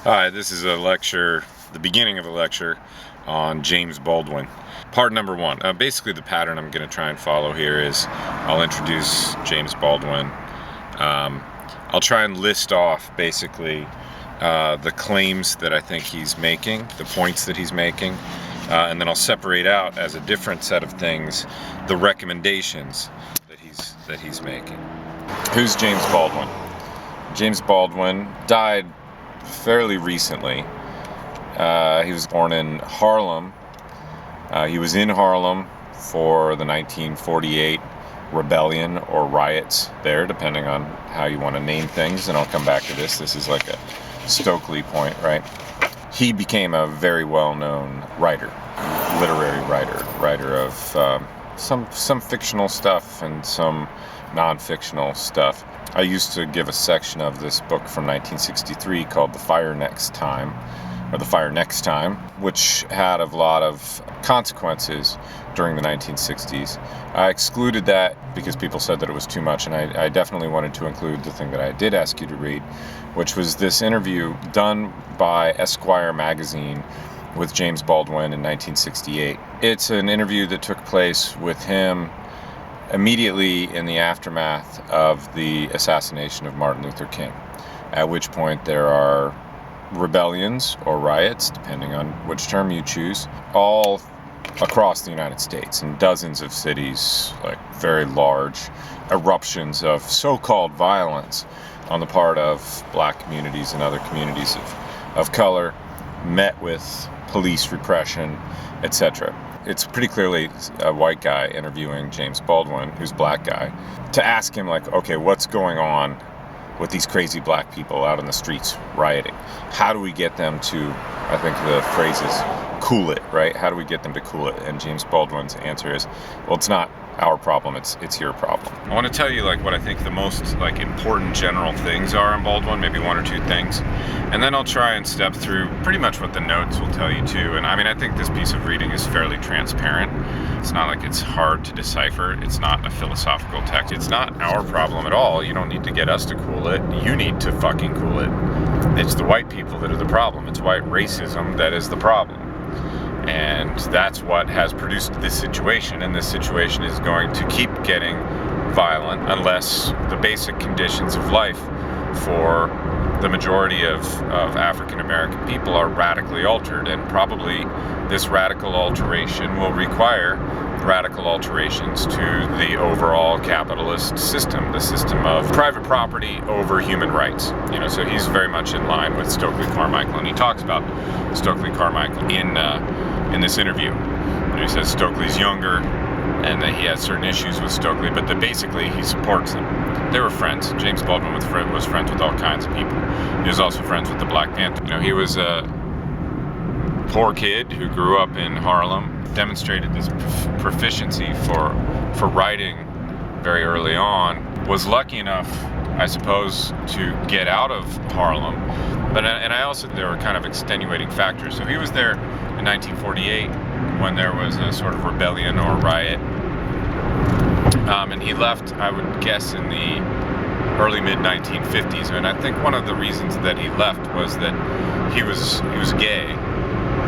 Hi, this is a lecture, the beginning of a lecture on James Baldwin. Part number one. Basically the pattern I'm going to try and follow here is I'll introduce James Baldwin. I'll try and list off basically the claims that I think he's making, the points that he's making, and then I'll separate out as a different set of things the recommendations that he's making. Who's James Baldwin? James Baldwin died fairly recently. He was born in Harlem. He was in Harlem for the 1948 rebellion or riots there, depending on how you want to name things, and I'll come back to this. This is like a Stokely point, right? He became a very well-known writer, literary writer of some fictional stuff and some non-fictional stuff. I used to give a section of this book from 1963 called The Fire Next Time, which had a lot of consequences during the 1960s. I excluded that because people said that it was too much, and I definitely wanted to include the thing that I did ask you to read, which was this interview done by Esquire magazine with James Baldwin in 1968. It's an interview that took place with him immediately in the aftermath of the assassination of Martin Luther King, at which point there are rebellions or riots, depending on which term you choose, all across the United States in dozens of cities, like very large eruptions of so-called violence on the part of black communities and other communities of color, met with police repression, etc. It's pretty clearly a white guy interviewing James Baldwin, who's a black guy, to ask him, like, okay, what's going on with these crazy black people out in the streets rioting? How do we get them to, I think the phrase is, cool it, right? How do we get them to cool it? And James Baldwin's answer is, well, it's not our problem, it's your problem. I want to tell you what I think the most important general things are in Baldwin, maybe one or two things, and then I'll try and step through pretty much what the notes will tell you too. And I think this piece of reading is fairly transparent. It's not like it's hard to decipher. It's not a philosophical text. It's not our problem at all. You don't need to get us to cool it. You need to fucking cool it. It's the white people that are the problem. It's white racism that is the problem. And that's what has produced this situation, and this situation is going to keep getting violent unless the basic conditions of life for the majority of African American people are radically altered. And probably this radical alteration will require radical alterations to the overall capitalist system, the system of private property over human rights. So he's very much in line with Stokely Carmichael, and he talks about Stokely Carmichael in this interview. He says Stokely's younger and that he has certain issues with Stokely, but that basically he supports him. They were friends. James Baldwin was friends with all kinds of people. He was also friends with the Black Panther. He was a poor kid who grew up in Harlem, demonstrated this proficiency for writing very early on, was lucky enough, I suppose, to get out of Harlem. And I also, there were kind of extenuating factors. So he was there in 1948 when there was a sort of rebellion or riot. And he left, I would guess, in the early mid-1950s. And I think one of the reasons that he left was that he was gay.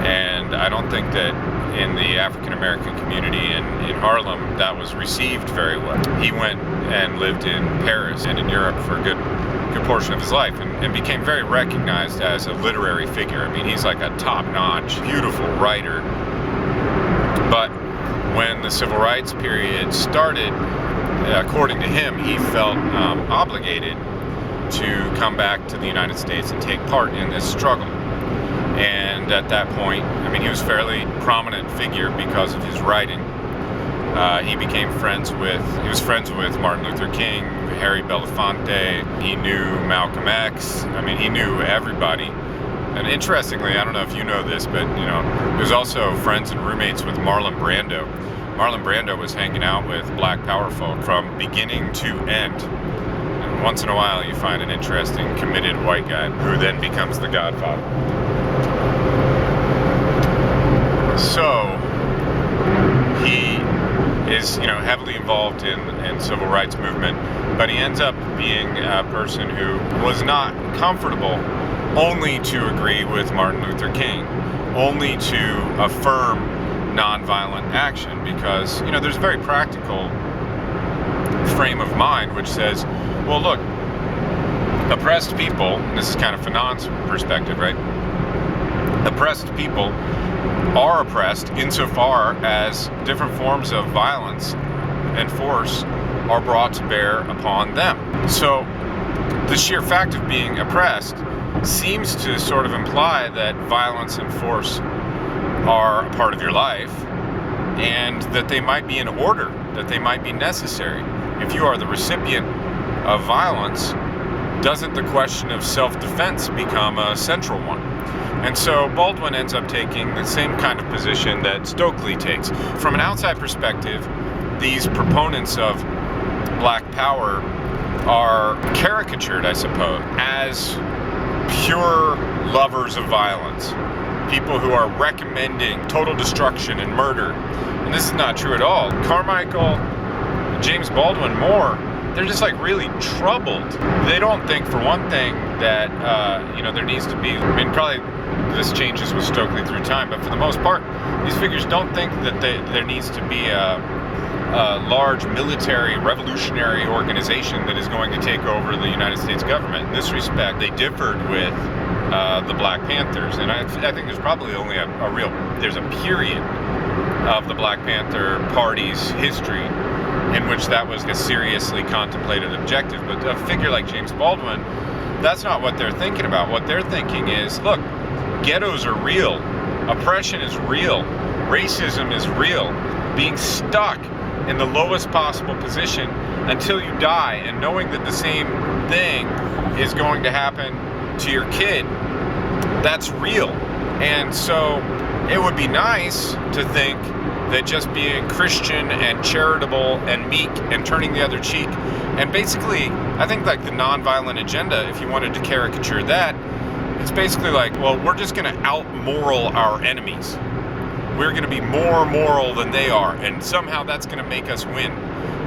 And I don't think that in the African American community in Harlem that was received very well. He went and lived in Paris and in Europe for a good portion of his life, and became very recognized as a literary figure. He's like a top-notch, beautiful writer. But when the civil rights period started, according to him, he felt obligated to come back to the United States and take part in this struggle. And at that point, he was a fairly prominent figure because of his writing. He was friends with Martin Luther King, Harry Belafonte. He knew Malcolm X. He knew everybody. And interestingly, I don't know if you know this, but he was also friends and roommates with Marlon Brando. Marlon Brando was hanging out with Black Power folk from beginning to end. And once in a while, you find an interesting, committed white guy who then becomes the Godfather. So he is, heavily involved in civil rights movement, but he ends up being a person who was not comfortable only to agree with Martin Luther King, only to affirm nonviolent action, because, there's a very practical frame of mind which says, well, look, oppressed people, and this is kind of Fanon's perspective, right? Oppressed people are oppressed insofar as different forms of violence and force are brought to bear upon them. So the sheer fact of being oppressed seems to sort of imply that violence and force are a part of your life, and that they might be in order, that they might be necessary. If you are the recipient of violence, doesn't the question of self-defense become a central one? And so Baldwin ends up taking the same kind of position that Stokely takes. From an outside perspective, these proponents of black power are caricatured, I suppose, as pure lovers of violence, people who are recommending total destruction and murder. And this is not true at all. Carmichael, James Baldwin, more, they're just like really troubled. They don't think, for one thing, that there needs to be, probably this changes with Stokely through time, but for the most part, these figures don't think that there needs to be a large military revolutionary organization that is going to take over the United States government. In this respect, they differed with the Black Panthers, and I think there's probably only there's a period of the Black Panther Party's history in which that was a seriously contemplated objective. But a figure like James Baldwin, that's not what they're thinking about. What they're thinking is, look, ghettos are real, oppression is real, racism is real, being stuck in the lowest possible position until you die, and knowing that the same thing is going to happen to your kid, that's real. And so it would be nice to think that just being Christian and charitable and meek and turning the other cheek, and basically, I think like the nonviolent agenda, if you wanted to caricature that, it's basically like, well, we're just going to out-moral our enemies. We're going to be more moral than they are, and somehow that's going to make us win.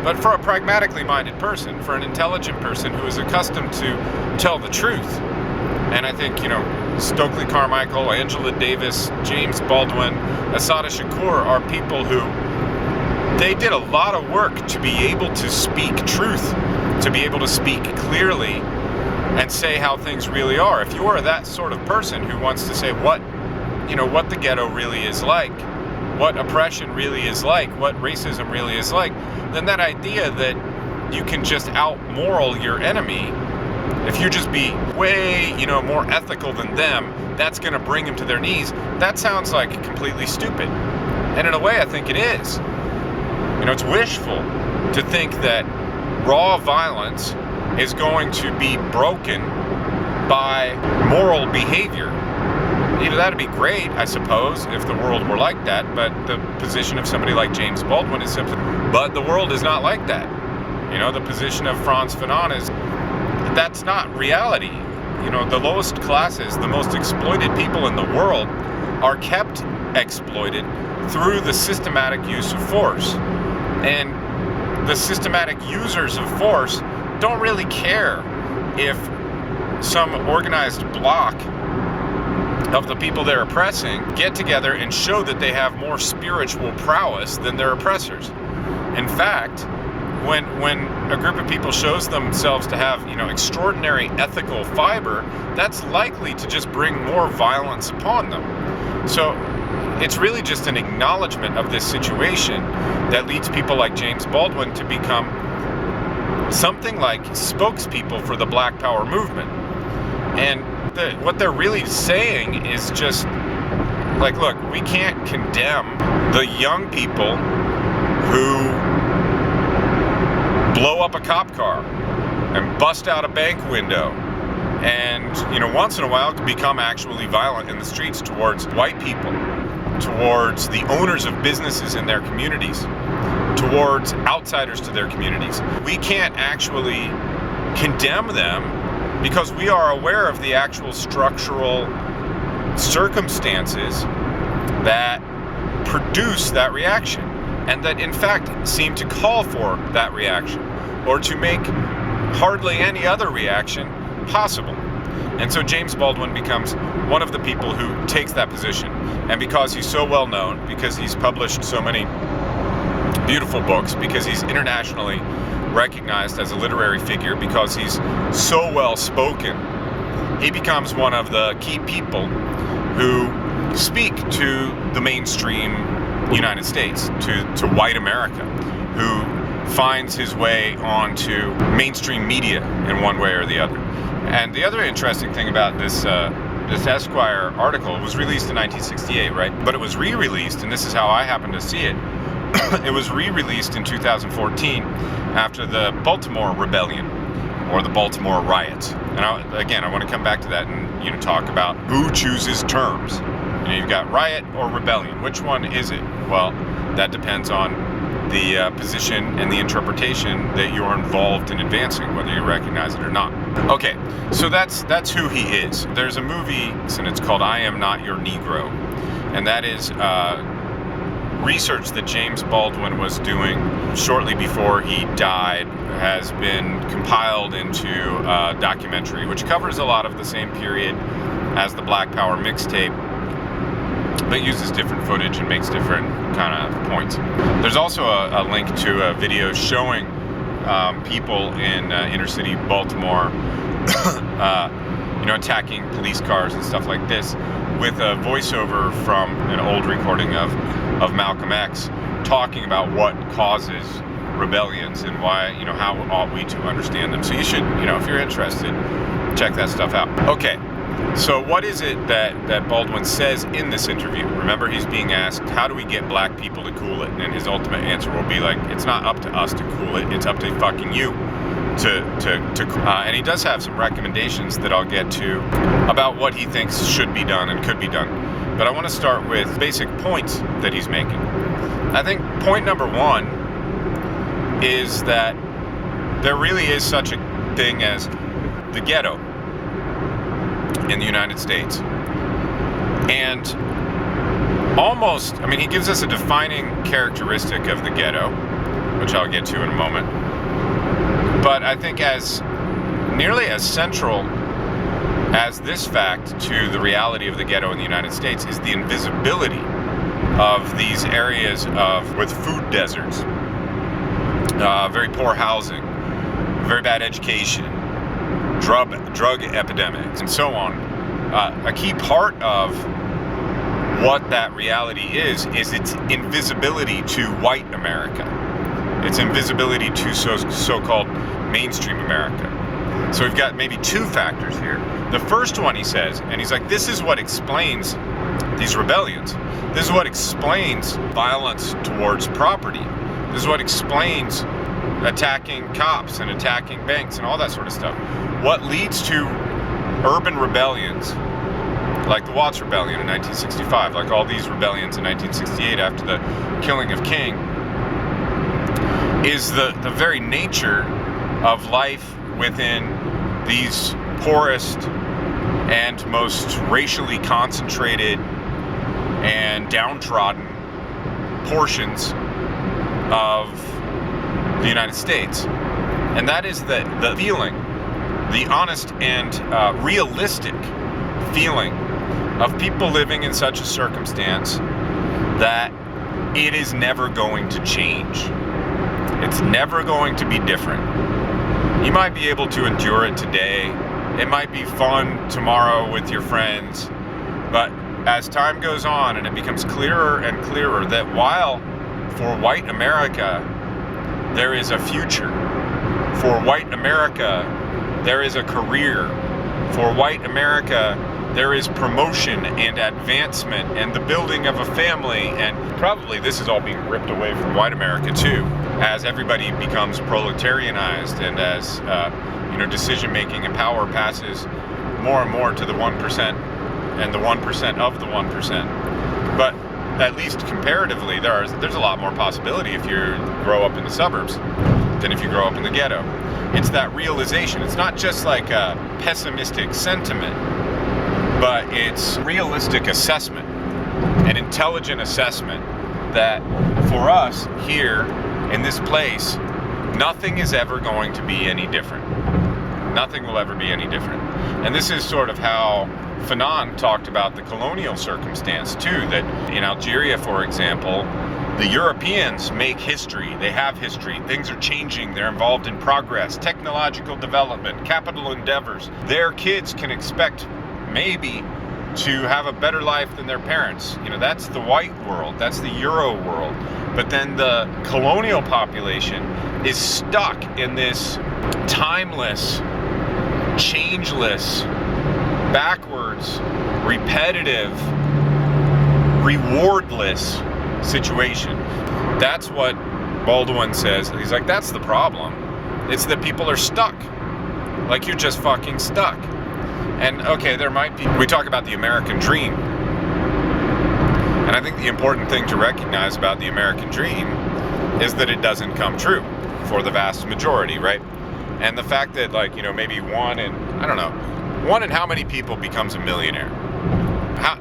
But for a pragmatically minded person, for an intelligent person who is accustomed to tell the truth, and I think, Stokely Carmichael, Angela Davis, James Baldwin, Assata Shakur are people who, they did a lot of work to be able to speak truth, to be able to speak clearly and say how things really are. If you are that sort of person who wants to say what the ghetto really is like, what oppression really is like, what racism really is like, then that idea that you can just out-moral your enemy, if you just be way, more ethical than them, that's going to bring them to their knees, that sounds like completely stupid. And in a way, I think it is. It's wishful to think that raw violence is going to be broken by moral behavior. That'd be great, I suppose, if the world were like that, but the position of somebody like James Baldwin is simply, but the world is not like that. The position of Frantz Fanon is, that's not reality. The lowest classes, the most exploited people in the world are kept exploited through the systematic use of force. And the systematic users of force don't really care if some organized bloc of the people they're oppressing get together and show that they have more spiritual prowess than their oppressors. In fact, when a group of people shows themselves to have, extraordinary ethical fiber, that's likely to just bring more violence upon them. So it's really just an acknowledgement of this situation that leads people like James Baldwin to become something like spokespeople for the Black Power movement. And what they're really saying is just like, look, we can't condemn the young people who blow up a cop car and bust out a bank window and, once in a while become actually violent in the streets towards white people, towards the owners of businesses in their communities, towards outsiders to their communities. We can't actually condemn them because we are aware of the actual structural circumstances that produce that reaction, and that in fact seem to call for that reaction, or to make hardly any other reaction possible. And so James Baldwin becomes one of the people who takes that position. And because he's so well known, because he's published so many beautiful books, because he's internationally recognized as a literary figure, because he's so well spoken, he becomes one of the key people who speak to the mainstream United States, to white America, who finds his way onto mainstream media in one way or the other. And the other interesting thing about this Esquire article, was released in 1968, right? But it was re-released, and this is how I happen to see it. It was re-released in 2014 after the Baltimore Rebellion, or the Baltimore riots. And I want to come back to that and talk about who chooses terms. You've got riot or rebellion. Which one is it? Well, that depends on the position and the interpretation that you're involved in advancing, whether you recognize it or not. Okay, so that's who he is. There's a movie, and it's called I Am Not Your Negro, and that is research that James Baldwin was doing shortly before he died, has been compiled into a documentary, which covers a lot of the same period as the Black Power mixtape, but uses different footage and makes different kind of points. There's also a link to a video showing people in inner city Baltimore attacking police cars and stuff like this, with a voiceover from an old recording of Malcolm X talking about what causes rebellions and why, how ought we to understand them. So you should, if you're interested, check that stuff out. Okay, so what is it that Baldwin says in this interview? Remember, he's being asked, how do we get black people to cool it? And his ultimate answer will be like, it's not up to us to cool it, it's up to fucking you and he does have some recommendations that I'll get to about what he thinks should be done and could be done. But I want to start with basic points that he's making. I think point number one is that there really is such a thing as the ghetto in the United States. And he gives us a defining characteristic of the ghetto, which I'll get to in a moment. But I think as nearly as central as this fact to the reality of the ghetto in the United States is the invisibility of these areas with food deserts, very poor housing, very bad education, drug epidemics, and so on. A key part of what that reality is its invisibility to white America. Its invisibility to so-called mainstream America. So we've got maybe two factors here. The first one, he says, and he's like, this is what explains these rebellions. This is what explains violence towards property. This is what explains attacking cops and attacking banks and all that sort of stuff. What leads to urban rebellions, like the Watts Rebellion in 1965, like all these rebellions in 1968 after the killing of King, is the very nature of life within these poorest and most racially concentrated and downtrodden portions of the United States. And that is the feeling, the honest and realistic feeling of people living in such a circumstance that it is never going to change. It's never going to be different. You might be able to endure it today. It might be fun tomorrow with your friends. But as time goes on and it becomes clearer and clearer that while for white America there is a future, for white America there is a career, for white America there is promotion and advancement and the building of a family, and probably this is all being ripped away from white America too, as everybody becomes proletarianized and as decision making and power passes more and more to the 1% and the 1% of the 1%. But at least comparatively, there's a lot more possibility if you grow up in the suburbs than if you grow up in the ghetto. It's that realization. It's not just like a pessimistic sentiment, but it's realistic assessment, an intelligent assessment that for us here in this place, nothing is ever going to be any different. Nothing will ever be any different. And this is sort of how Fanon talked about the colonial circumstance too, that in Algeria, for example, the Europeans make history, they have history, things are changing, they're involved in progress, technological development, capital endeavors. Their kids can expect maybe to have a better life than their parents. You know, that's the white world, that's the Euro world. But then the colonial population is stuck in this timeless, changeless, backwards, repetitive, rewardless situation. That's what Baldwin says. He's like, that's the problem. It's that people are stuck. Like, you're just fucking stuck. And okay, there might be, we talk about the American dream. And I think the important thing to recognize about the American dream is that it doesn't come true for the vast majority, right? And the fact that, like, you know, maybe one in how many people becomes a millionaire? How,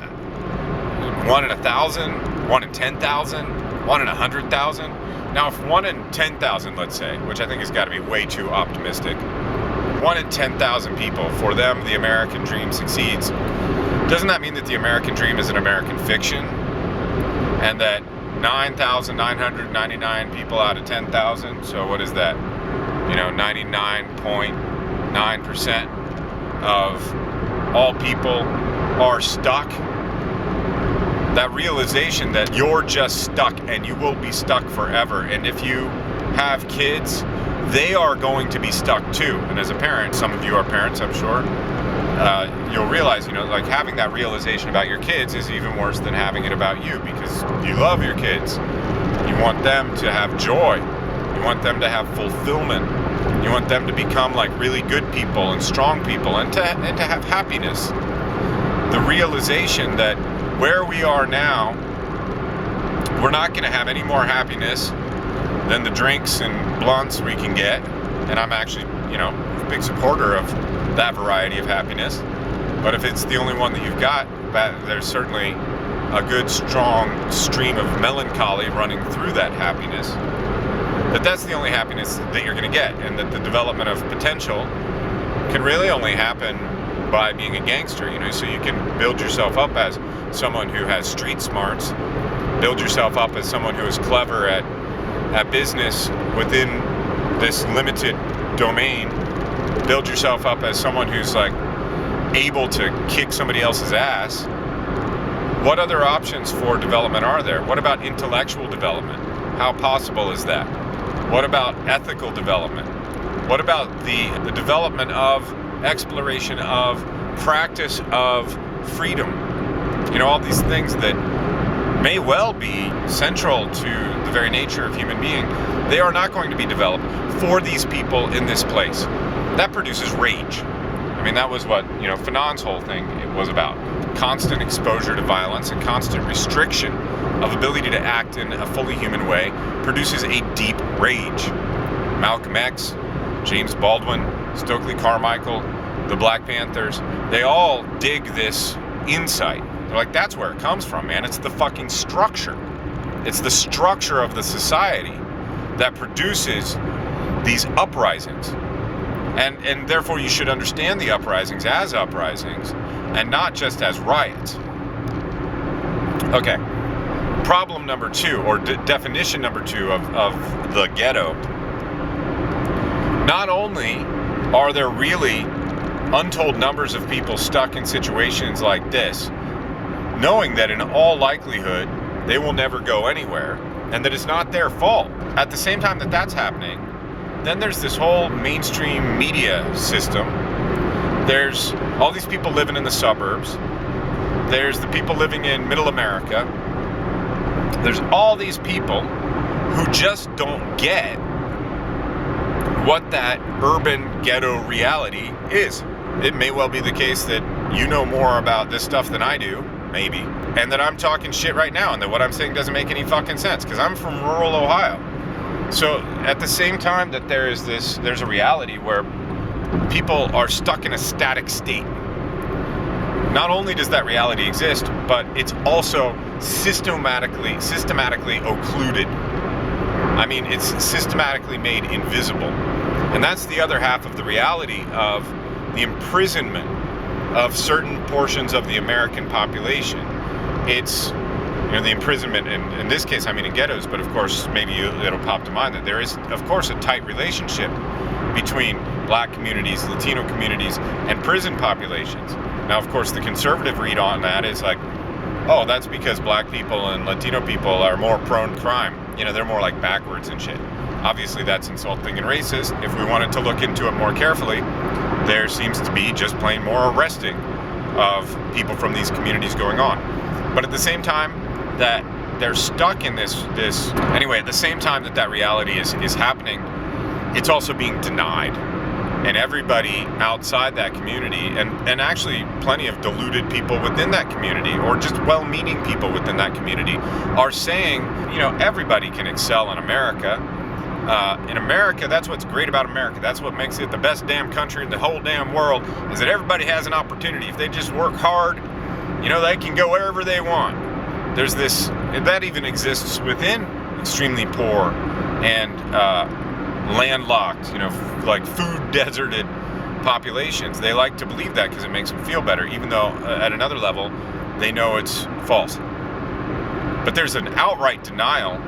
1 in 1,000, 1 in 10,000, 1 in 100,000? Now, if 1 in 10,000, let's say, which I think has got to be way too optimistic, 1 in 10,000 people, for them, the American dream succeeds. Doesn't that mean that the American dream is an American fiction? And that 9,999 people out of 10,000, so what is that? You know, 99.9% of all people are stuck. That realization that you're just stuck and you will be stuck forever. And if you have kids, they are going to be stuck too. And as a parent, some of you are parents, I'm sure, you'll realize, you know, like, having that realization about your kids is even worse than having it about you, because you love your kids. You want them to have joy. You want them to have fulfillment. You want them to become like really good people and strong people, and to have happiness. The realization that where we are now, we're not going to have any more happiness than the drinks and blunts we can get. And I'm actually, you know, a big supporter of that variety of happiness. But if it's the only one that you've got, there's certainly a good strong stream of melancholy running through that happiness. That's the only happiness that you're going to get, and that the development of potential can really only happen by being a gangster, you know. So you can build yourself up as someone who has street smarts, build yourself up as someone who is clever at business within this limited domain, build yourself up as someone who's like able to kick somebody else's ass. What other options for development are there? What about intellectual development? How possible is that? What about ethical development? What about the development of exploration of practice of freedom? You know, all these things that may well be central to the very nature of human being, they are not going to be developed for these people in this place. That produces rage. I mean, that was what, you know, Fanon's whole thing was about. Constant exposure to violence and constant restriction of ability to act in a fully human way produces a deep rage. Malcolm X, James Baldwin, Stokely Carmichael, the Black Panthers, they all dig this insight. They're like, that's where it comes from, man. It's the fucking structure. It's the structure of the society that produces these uprisings. And therefore you should understand the uprisings as uprisings and not just as riots. Okay, problem number 2, or definition number 2 of the ghetto. Not only are there really untold numbers of people stuck in situations like this, knowing that in all likelihood they will never go anywhere and that it's not their fault. At the same time that that's happening, then there's this whole mainstream media system. There's all these people living in the suburbs. There's the people living in middle America. There's all these people who just don't get what that urban ghetto reality is. It may well be the case that you know more about this stuff than I do, maybe, and that I'm talking shit right now and that what I'm saying doesn't make any fucking sense, because I'm from rural Ohio. So at the same time that there's a reality where people are stuck in a static state. Not only does that reality exist, but it's also systematically occluded. I mean, it's systematically made invisible. And that's the other half of the reality of the imprisonment of certain portions of the American population. It's, the imprisonment, in this case, I mean in ghettos, but of course, maybe it'll pop to mind that there is, of course, a tight relationship between black communities, Latino communities, and prison populations. Now, of course, the conservative read on that is like, oh, that's because black people and Latino people are more prone to crime. They're more like backwards and shit. Obviously, that's insulting and racist. If we wanted to look into it more carefully, there seems to be just plain more arresting of people from these communities going on. But at the same time that they're stuck in this anyway, at the same time that reality is happening, it's also being denied. And everybody outside that community, and actually plenty of deluded people within that community, or just well-meaning people within that community, are saying, everybody can excel in America. In America, that's what's great about America. That's what makes it the best damn country in the whole damn world, is that everybody has an opportunity. If they just work hard, they can go wherever they want. There's this, that even exists within extremely poor and landlocked, like food deserted populations. They like to believe that because it makes them feel better, even though at another level, they know it's false. But there's an outright denial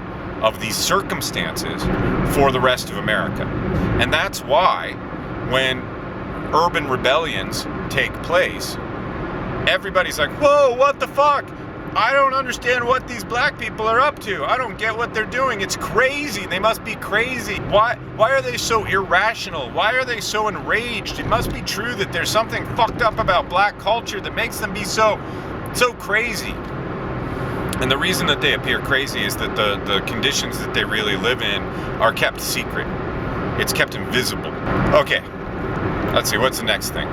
of these circumstances for the rest of America. And that's why when urban rebellions take place, everybody's like, whoa, what the fuck? I don't understand what these black people are up to. I don't get what they're doing. It's crazy. They must be crazy. Why are they so irrational? Why are they so enraged? It must be true that there's something fucked up about black culture that makes them be so crazy. And the reason that they appear crazy is that the conditions that they really live in are kept secret. It's kept invisible. Okay, let's see, what's the next thing?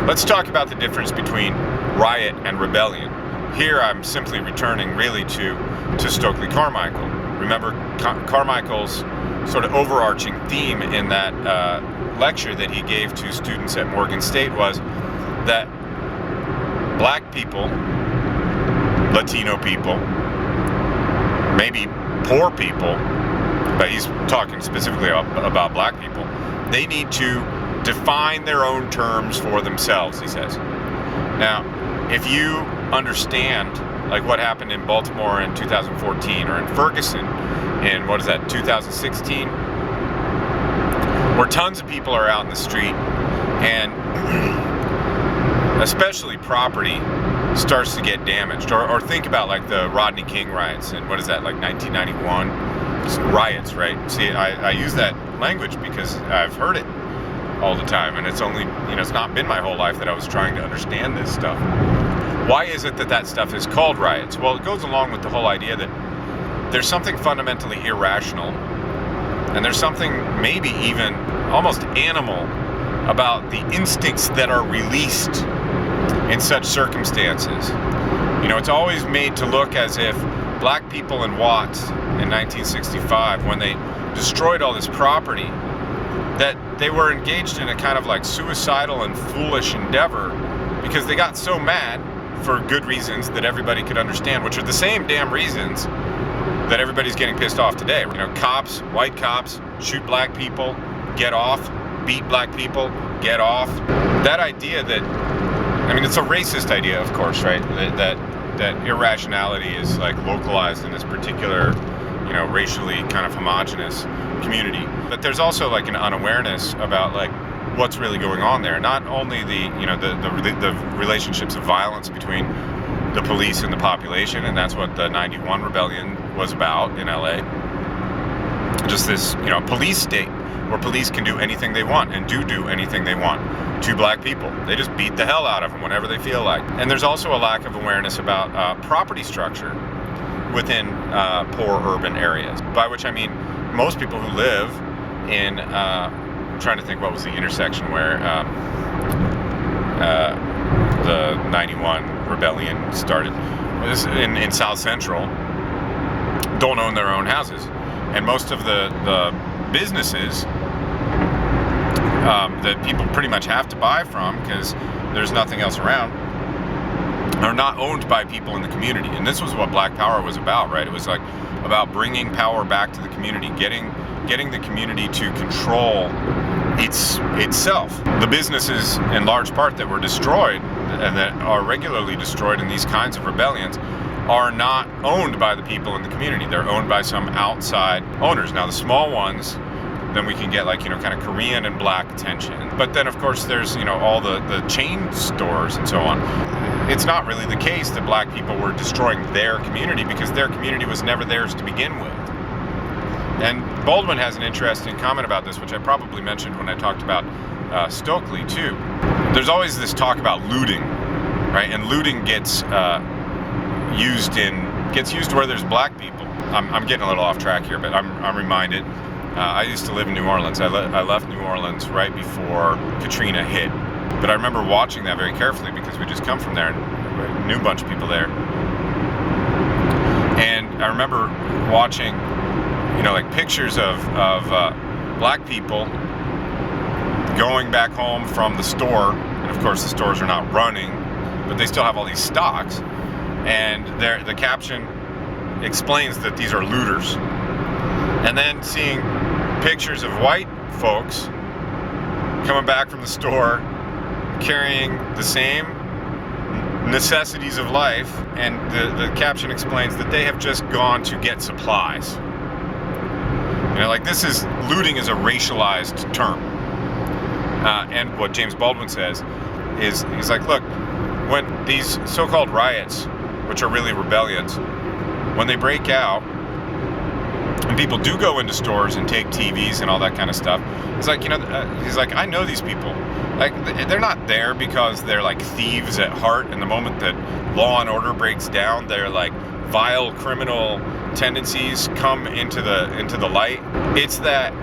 Let's talk about the difference between riot and rebellion. Here I'm simply returning really to Stokely Carmichael. Remember Carmichael's sort of overarching theme in that lecture that he gave to students at Morgan State was that black people, Latino people, maybe poor people, but he's talking specifically about black people, they need to define their own terms for themselves, he says. Now, if you understand like what happened in Baltimore in 2014 or in Ferguson in, 2016, where tons of people are out in the street and especially property starts to get damaged, or think about like the Rodney King riots in, 1991 riots, right? See, I use that language because I've heard it all the time, and it's only, it's not been my whole life that I was trying to understand this stuff. Why is it that stuff is called riots? Well, it goes along with the whole idea that there's something fundamentally irrational, and there's something maybe even almost animal about the instincts that are released in such circumstances. It's always made to look as if black people in Watts in 1965, when they destroyed all this property, that they were engaged in a kind of like suicidal and foolish endeavor because they got so mad for good reasons that everybody could understand, which are the same damn reasons that everybody's getting pissed off today. Cops, white cops, shoot black people, get off, beat black people, get off. That idea that, it's a racist idea, of course, right? That irrationality is like localized in this particular, racially kind of homogenous community. But there's also like an unawareness about like what's really going on there. Not only the relationships of violence between the police and the population, and that's what the 91 rebellion was about in LA. Just this, police state where police can do anything they want and do anything they want to black people. They just beat the hell out of them whenever they feel like. And there's also a lack of awareness about property structure within poor urban areas, by which I mean most people who live in, I'm trying to think what was the intersection where the 91 rebellion started, in South Central, don't own their own houses. And most of the businesses that people pretty much have to buy from, because there's nothing else around, are not owned by people in the community. And this was what Black Power was about, right? It was like about bringing power back to the community, getting getting the community to control itself. The businesses, in large part, that were destroyed and that are regularly destroyed in these kinds of rebellions are not owned by the people in the community. They're owned by some outside owners. Now, the small ones, then we can get like, kind of Korean and black attention. But then, of course, there's, all the chain stores and so on. It's not really the case that black people were destroying their community, because their community was never theirs to begin with. And Baldwin has an interesting comment about this, which I probably mentioned when I talked about Stokely too. There's always this talk about looting, right? And looting gets used where there's black people. I'm getting a little off track here, but I'm reminded. I used to live in New Orleans. I left New Orleans right before Katrina hit. But I remember watching that very carefully, because we just come from there and I knew a bunch of people there. And I remember watching, like pictures of black people going back home from the store. And of course the stores are not running, but they still have all these stocks. And the caption explains that these are looters. And then seeing pictures of white folks coming back from the store carrying the same necessities of life, and the caption explains that they have just gone to get supplies. Looting is a racialized term. And what James Baldwin says is, he's like, look, when these so-called riots, which are really rebellions, when they break out, and people do go into stores and take TVs and all that kind of stuff, it's like, he's like, I know these people. Like, they're not there because they're like thieves at heart, and the moment that law and order breaks down, they're like vile criminal tendencies come into the light. It's that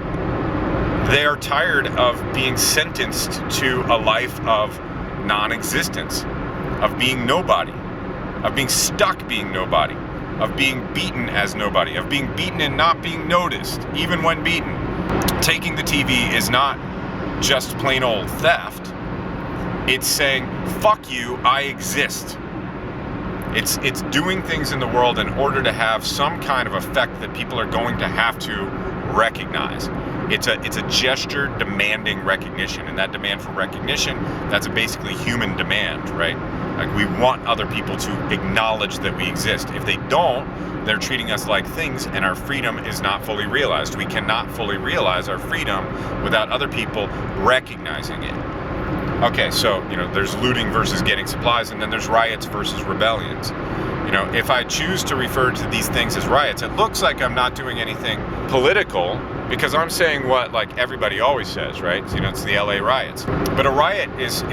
they are tired of being sentenced to a life of non-existence, of being nobody, of being stuck being nobody, of being beaten as nobody, of being beaten and not being noticed, even when beaten. Taking the TV is not just plain old theft. It's saying, fuck you, I exist. It's doing things in the world in order to have some kind of effect that people are going to have to recognize. It's a gesture demanding recognition, and that demand for recognition, that's a basically human demand, right? Like, we want other people to acknowledge that we exist. If they don't, they're treating us like things, and our freedom is not fully realized. We cannot fully realize our freedom without other people recognizing it. Okay, so, there's looting versus getting supplies, and then there's riots versus rebellions. If I choose to refer to these things as riots, it looks like I'm not doing anything political, because I'm saying what, like, everybody always says, right? It's the LA riots. But a riot is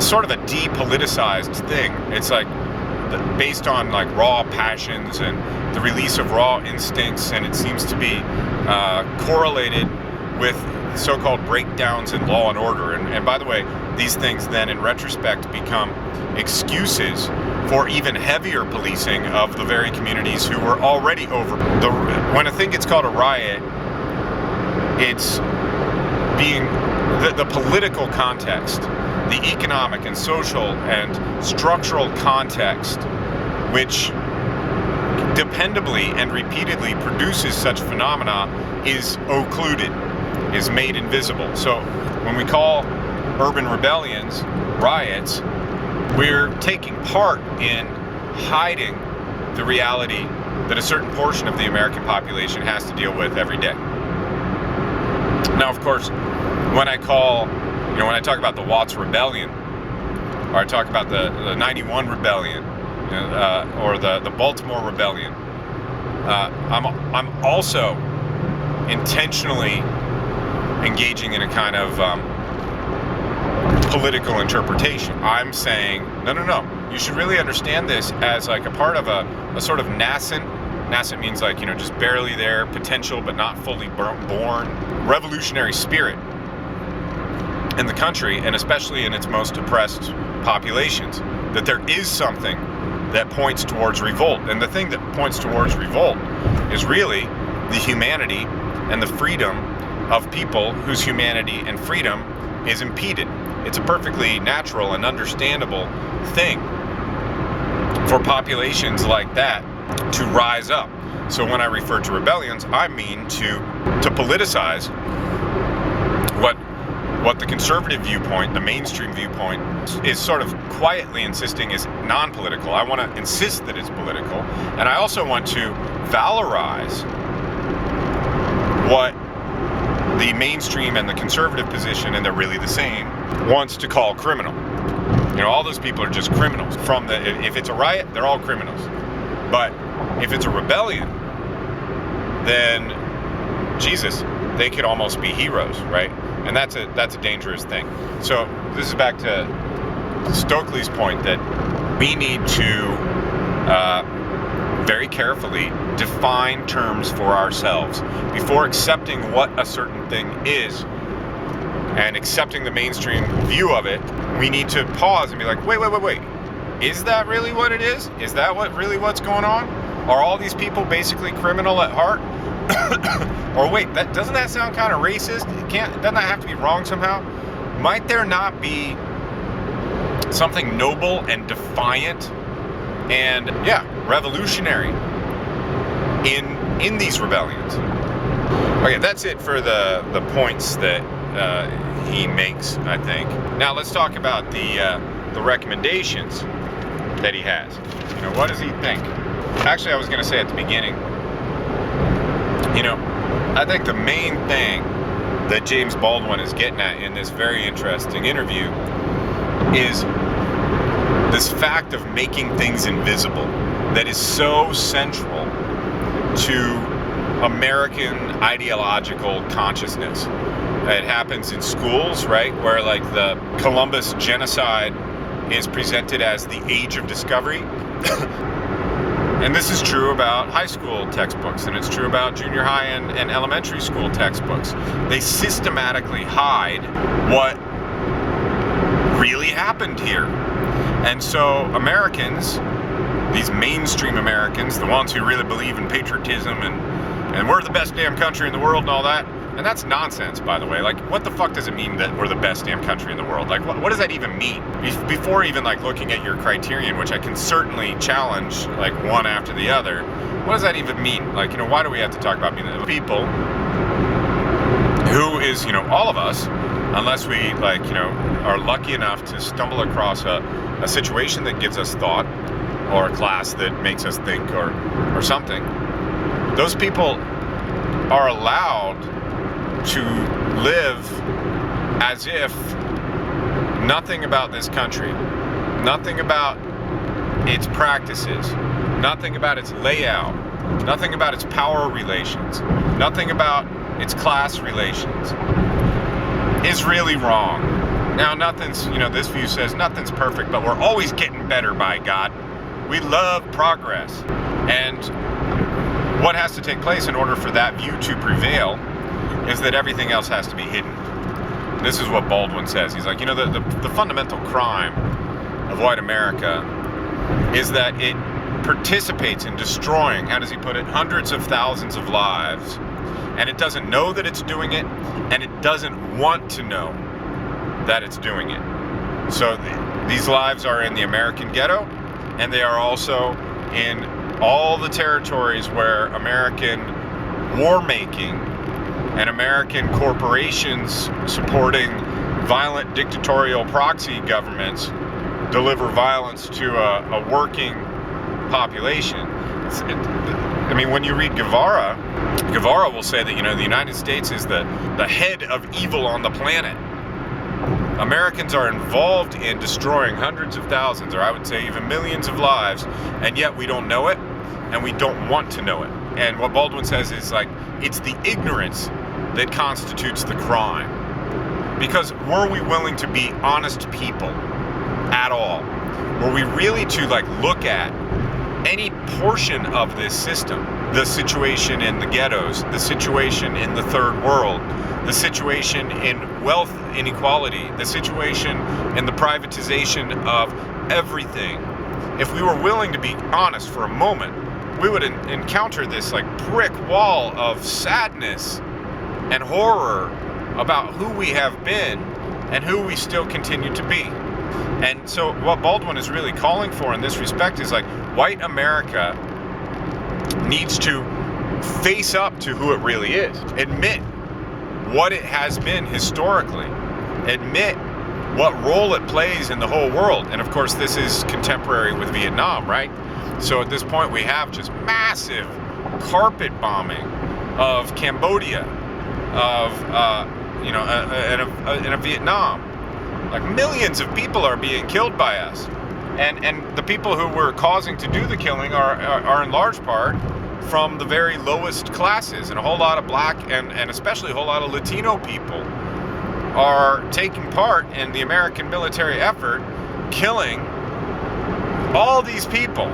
sort of a depoliticized thing. It's like based on like raw passions and the release of raw instincts, and it seems to be correlated with so-called breakdowns in law and order. And by the way, these things then in retrospect become excuses for even heavier policing of the very communities who were already over. When I think it's called a riot, it's being the political context, the economic and social and structural context, which dependably and repeatedly produces such phenomena, is occluded, is made invisible. So when we call urban rebellions riots, we're taking part in hiding the reality that a certain portion of the American population has to deal with every day. Now, of course, when I talk about the Watts Rebellion, or I talk about the 91 Rebellion, or the Baltimore Rebellion, I'm also intentionally engaging in a kind of political interpretation. I'm saying, no, you should really understand this as like a part of a sort of nascent means like, just barely there, potential but not fully born, revolutionary spirit in the country, and especially in its most oppressed populations, that there is something that points towards revolt. And the thing that points towards revolt is really the humanity and the freedom of people whose humanity and freedom is impeded. It's a perfectly natural and understandable thing for populations like that to rise up. So when I refer to rebellions, I mean to politicize what the conservative viewpoint, the mainstream viewpoint, is sort of quietly insisting is non-political. I want to insist that it's political, and I also want to valorize what the mainstream and the conservative position, and they're really the same, wants to call criminal. You know, all those people are just criminals. If it's a riot, they're all criminals. But if it's a rebellion, then Jesus, they could almost be heroes, right? And that's a dangerous thing. So this is back to Stokely's point that we need to very carefully define terms for ourselves before accepting what a certain thing is and accepting the mainstream view of it. We need to pause and be like, wait. Is that really what it is? Is that what's going on? Are all these people basically criminal at heart? Or wait, doesn't that sound kind of racist? Doesn't that have to be wrong somehow? Might there not be something noble and defiant and revolutionary in these rebellions? Okay, that's it for the points that he makes, I think. Now let's talk about the recommendations that he has. You know, what does he think? Actually, I was going to say at the beginning, you know, I think the main thing that James Baldwin is getting at in this very interesting interview is this fact of making things invisible that is so central to American ideological consciousness. It happens in schools, right, where like the Columbus genocide is presented as the age of discovery. And this is true about high school textbooks, and it's true about junior high and elementary school textbooks. They systematically hide what really happened here. And so Americans, these mainstream Americans, the ones who really believe in patriotism and we're the best damn country in the world and all that, and that's nonsense, by the way. Like, what the fuck does it mean that we're the best damn country in the world? Like, what does that even mean? Before even, like, looking at your criterion, which I can certainly challenge, like, one after the other, what does that even mean? Like, you know, why do we have to talk about being the people who is, you know, all of us, unless we, like, you know, are lucky enough to stumble across a situation that gives us thought, or a class that makes us think, or something. Those people are allowed to live as if nothing about this country, nothing about its practices, nothing about its layout, nothing about its power relations, nothing about its class relations is really wrong. Now, nothing's, you know, this view says nothing's perfect, but we're always getting better, by God. We love progress. And what has to take place in order for that view to prevail is that everything else has to be hidden. This is what Baldwin says. He's like, you know, the fundamental crime of white America is that it participates in destroying, how does he put it, hundreds of thousands of lives, and it doesn't know that it's doing it, and it doesn't want to know that it's doing it. So these lives are in the American ghetto, and they are also in all the territories where American war-making and American corporations supporting violent dictatorial proxy governments deliver violence to a working population. I mean, when you read Guevara will say that, you know, the United States is the head of evil on the planet. Americans are involved in destroying hundreds of thousands, or I would say even millions of lives, and yet we don't know it, and we don't want to know it. And what Baldwin says is, like, it's the ignorance that constitutes the crime. Because were we willing to be honest people at all? Were we really to, like, look at any portion of this system, the situation in the ghettos, the situation in the third world, the situation in wealth inequality, the situation in the privatization of everything, if we were willing to be honest for a moment, we would encounter this, like, brick wall of sadness and horror about who we have been and who we still continue to be. And so what Baldwin is really calling for in this respect is, like, white America needs to face up to who it really is. Admit what it has been historically. Admit what role it plays in the whole world. And of course, this is contemporary with Vietnam, right? So at this point, we have just massive carpet bombing of Cambodia, of in Vietnam. Like millions of people are being killed by us, and the people who were causing to do the killing are in large part from the very lowest classes, and a whole lot of black and especially a whole lot of Latino people are taking part in the American military effort, killing all these people,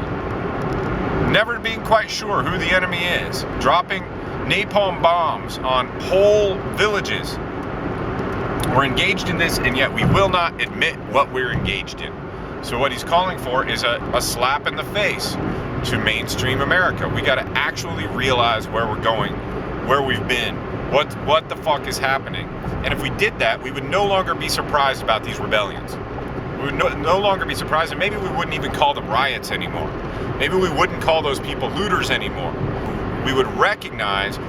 never being quite sure who the enemy is, dropping napalm bombs on whole villages. We're engaged in this, and yet we will not admit what we're engaged in. So what he's calling for is a slap in the face to mainstream America. We got to actually realize where we're going, where we've been, what the fuck is happening. And if we did that, we would no longer be surprised about these rebellions. We would no longer be surprised, and maybe we wouldn't even call them riots anymore. Maybe we wouldn't call those people looters anymore. We would recognize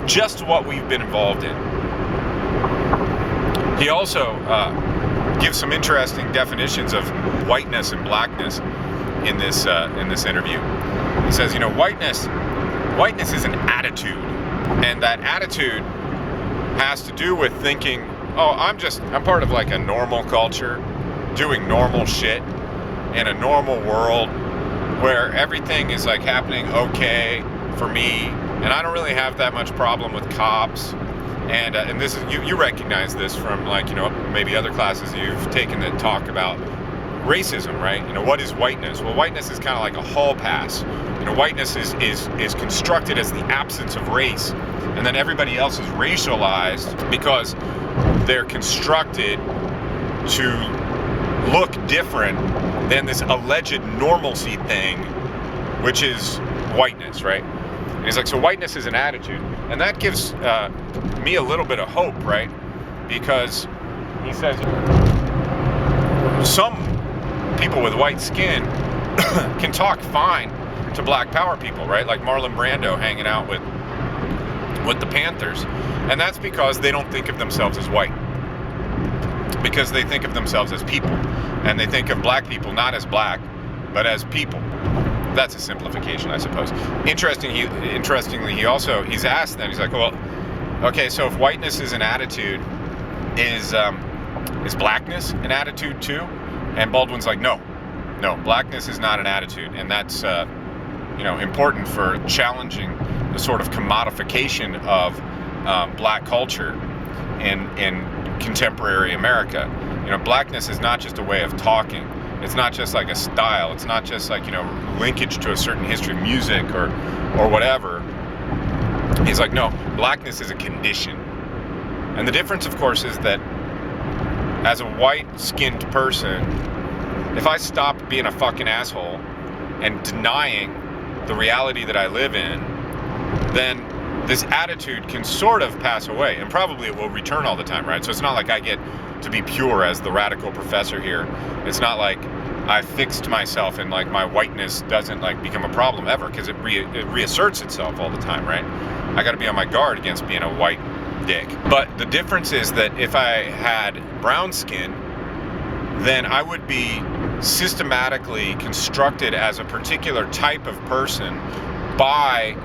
just what we've been involved in. He also gives some interesting definitions of whiteness and blackness in this interview. He says, whiteness is an attitude, and that attitude has to do with thinking, oh, I'm part of like a normal culture, doing normal shit in a normal world where everything is like happening okay for me, and I don't really have that much problem with cops. And this is you recognize this from like maybe other classes you've taken that talk about racism, right? What is whiteness? Well, whiteness is kind of like a hall pass. Whiteness is constructed as the absence of race, and then everybody else is racialized because they're constructed to look different than this alleged normalcy thing, which is whiteness, right? And he's like, so whiteness is an attitude, and that gives me a little bit of hope, right? Because he says some people with white skin can talk fine to black power people, right? Like Marlon Brando hanging out with the Panthers, and that's because they don't think of themselves as white, because they think of themselves as people, and they think of black people not as black, but as people. That's a simplification, I suppose. Interestingly, he's asked then, he's like, well, okay, so if whiteness is an attitude, is blackness an attitude too? And Baldwin's like, no, blackness is not an attitude, and that's important for challenging the sort of commodification of black culture in contemporary America. Blackness is not just a way of talking. It's not just like a style. It's not just like, linkage to a certain history of music or whatever. He's like, no, blackness is a condition. And the difference, of course, is that as a white-skinned person, if I stop being a fucking asshole and denying the reality that I live in, then this attitude can sort of pass away, and probably it will return all the time, right? So it's not like I get to be pure as the radical professor here. It's not like I fixed myself and like my whiteness doesn't like become a problem ever, because it reasserts itself all the time, right? I got to be on my guard against being a white dick. But the difference is that if I had brown skin, then I would be systematically constructed as a particular type of person by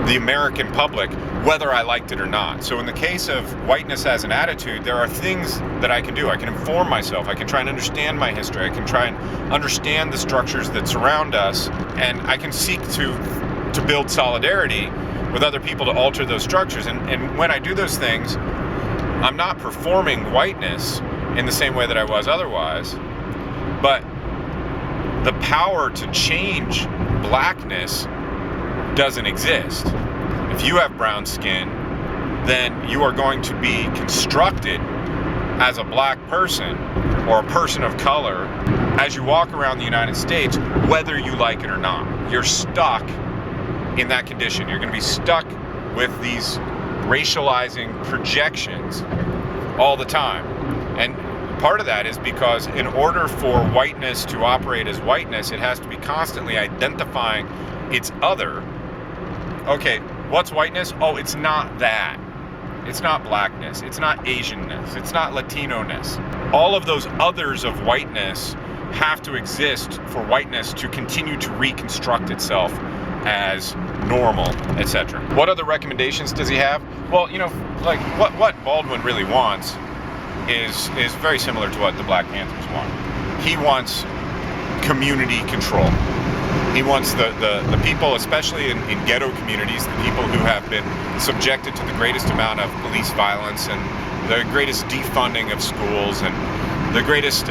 the American public, whether I liked it or not. So in the case of whiteness as an attitude, there are things that I can do. I can inform myself. I can try and understand my history. I can try and understand the structures that surround us, and I can seek to build solidarity with other people to alter those structures. And when I do those things, I'm not performing whiteness in the same way that I was otherwise, but the power to change blackness doesn't exist. If you have brown skin, then you are going to be constructed as a black person or a person of color as you walk around the United States, whether you like it or not. You're stuck in that condition. You're going to be stuck with these racializing projections all the time. And part of that is because in order for whiteness to operate as whiteness, it has to be constantly identifying its other okay, what's whiteness? Oh, it's not that. It's not blackness. It's not Asianness. It's not Latino-ness. All of those others of whiteness have to exist for whiteness to continue to reconstruct itself as normal, etc. What other recommendations does he have? Well, like what Baldwin really wants is very similar to what the Black Panthers want. He wants community control. He wants the people, especially in ghetto communities, the people who have been subjected to the greatest amount of police violence and the greatest defunding of schools and the greatest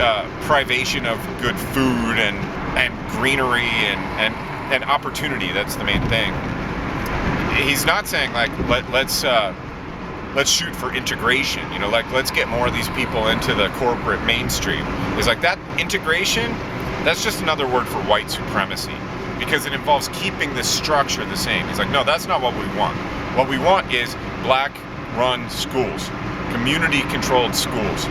privation of good food and greenery and opportunity. That's the main thing. He's not saying like let's shoot for integration, like let's get more of these people into the corporate mainstream. It's like that integration, that's just another word for white supremacy, because it involves keeping the structure the same. He's like, no, that's not what we want. What we want is black-run schools, community-controlled schools,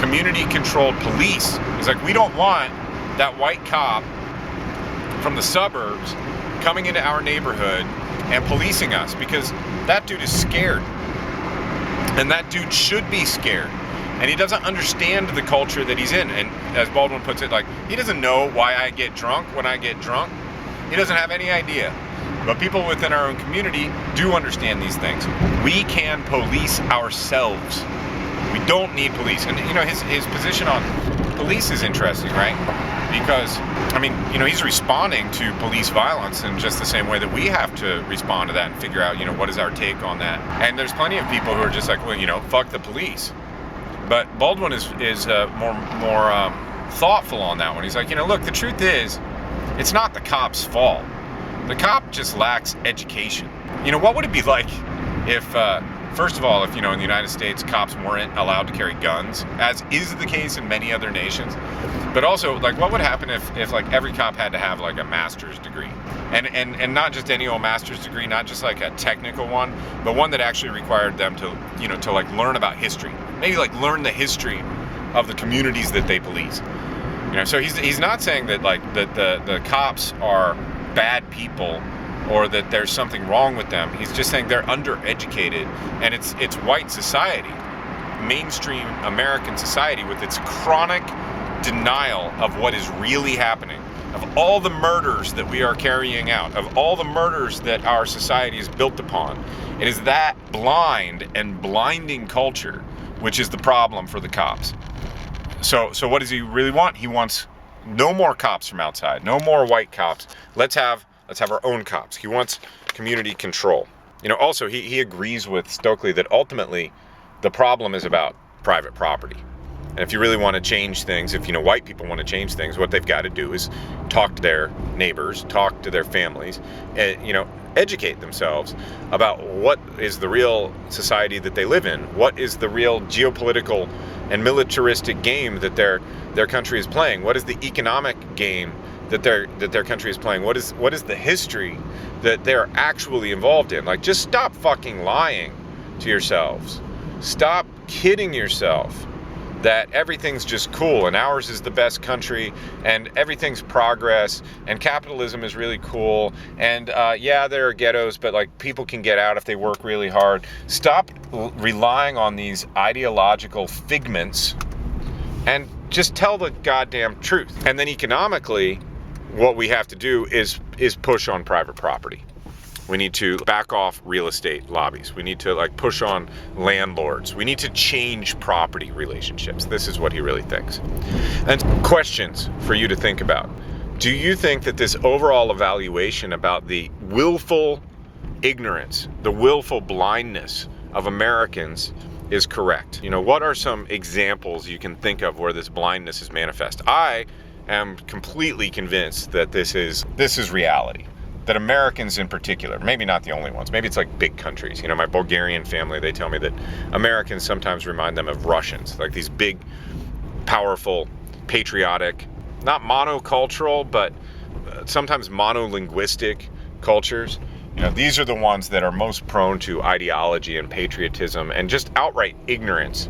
community-controlled police. He's like, we don't want that white cop from the suburbs coming into our neighborhood and policing us, because that dude is scared. And that dude should be scared. And he doesn't understand the culture that he's in. And as Baldwin puts it, like, he doesn't know why I get drunk when I get drunk. He doesn't have any idea. But people within our own community do understand these things. We can police ourselves. We don't need police. And, his position on police is interesting, right? Because, he's responding to police violence in just the same way that we have to respond to that and figure out, what is our take on that. And there's plenty of people who are just like, well, fuck the police. But Baldwin is more thoughtful on that one. He's like, look, the truth is, it's not the cop's fault. The cop just lacks education. What would it be like if, first of all, if, in the United States, cops weren't allowed to carry guns, as is the case in many other nations? But also, like, what would happen if like, every cop had to have, like, a master's degree? And not just any old master's degree, not just, like, a technical one, but one that actually required them to, to, like, learn about history. Maybe, like, learn the history of the communities that they police. So he's not saying that, like, that the cops are bad people or that there's something wrong with them. He's just saying they're undereducated, and it's white society, mainstream American society, with its chronic denial of what is really happening, of all the murders that we are carrying out, of all the murders that our society is built upon. It is that blind and blinding culture which is the problem for the cops. So what does he really want? He wants no more cops from outside, no more white cops. Let's have our own cops. He wants community control. Also he agrees with Stokely that ultimately the problem is about private property. And if you really want to change things, if white people want to change things, what they've got to do is talk to their neighbors, talk to their families, educate themselves about what is the real society that they live in, what is the real geopolitical and militaristic game that their country is playing, what is the economic game that their country is playing, what is the history that they're actually involved in. Like, just stop fucking lying to yourselves. Stop kidding yourself that everything's just cool and ours is the best country and everything's progress and capitalism is really cool and yeah, there are ghettos, but like people can get out if they work really hard. Stop relying on these ideological figments and just tell the goddamn truth. And then economically, what we have to do is push on private property. We need to back off real estate lobbies. We need to like push on landlords. We need to change property relationships. This is what he really thinks. And questions for you to think about. Do you think that this overall evaluation about the willful ignorance, the willful blindness of Americans is correct? What are some examples you can think of where this blindness is manifest? I am completely convinced that this is reality. That Americans in particular, maybe not the only ones, maybe it's like big countries. My Bulgarian family, they tell me that Americans sometimes remind them of Russians, like these big, powerful, patriotic, not monocultural, but sometimes monolinguistic cultures. These are the ones that are most prone to ideology and patriotism and just outright ignorance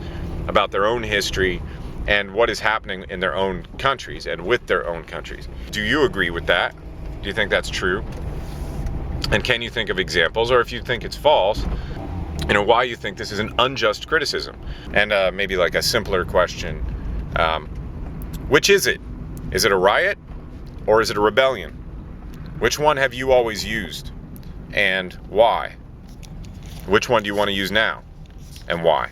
about their own history and what is happening in their own countries and with their own countries. Do you agree with that? Do you think that's true? And can you think of examples, or if you think it's false, why you think this is an unjust criticism? And maybe like a simpler question, which is it? Is it a riot or is it a rebellion? Which one have you always used and why? Which one do you want to use now and why?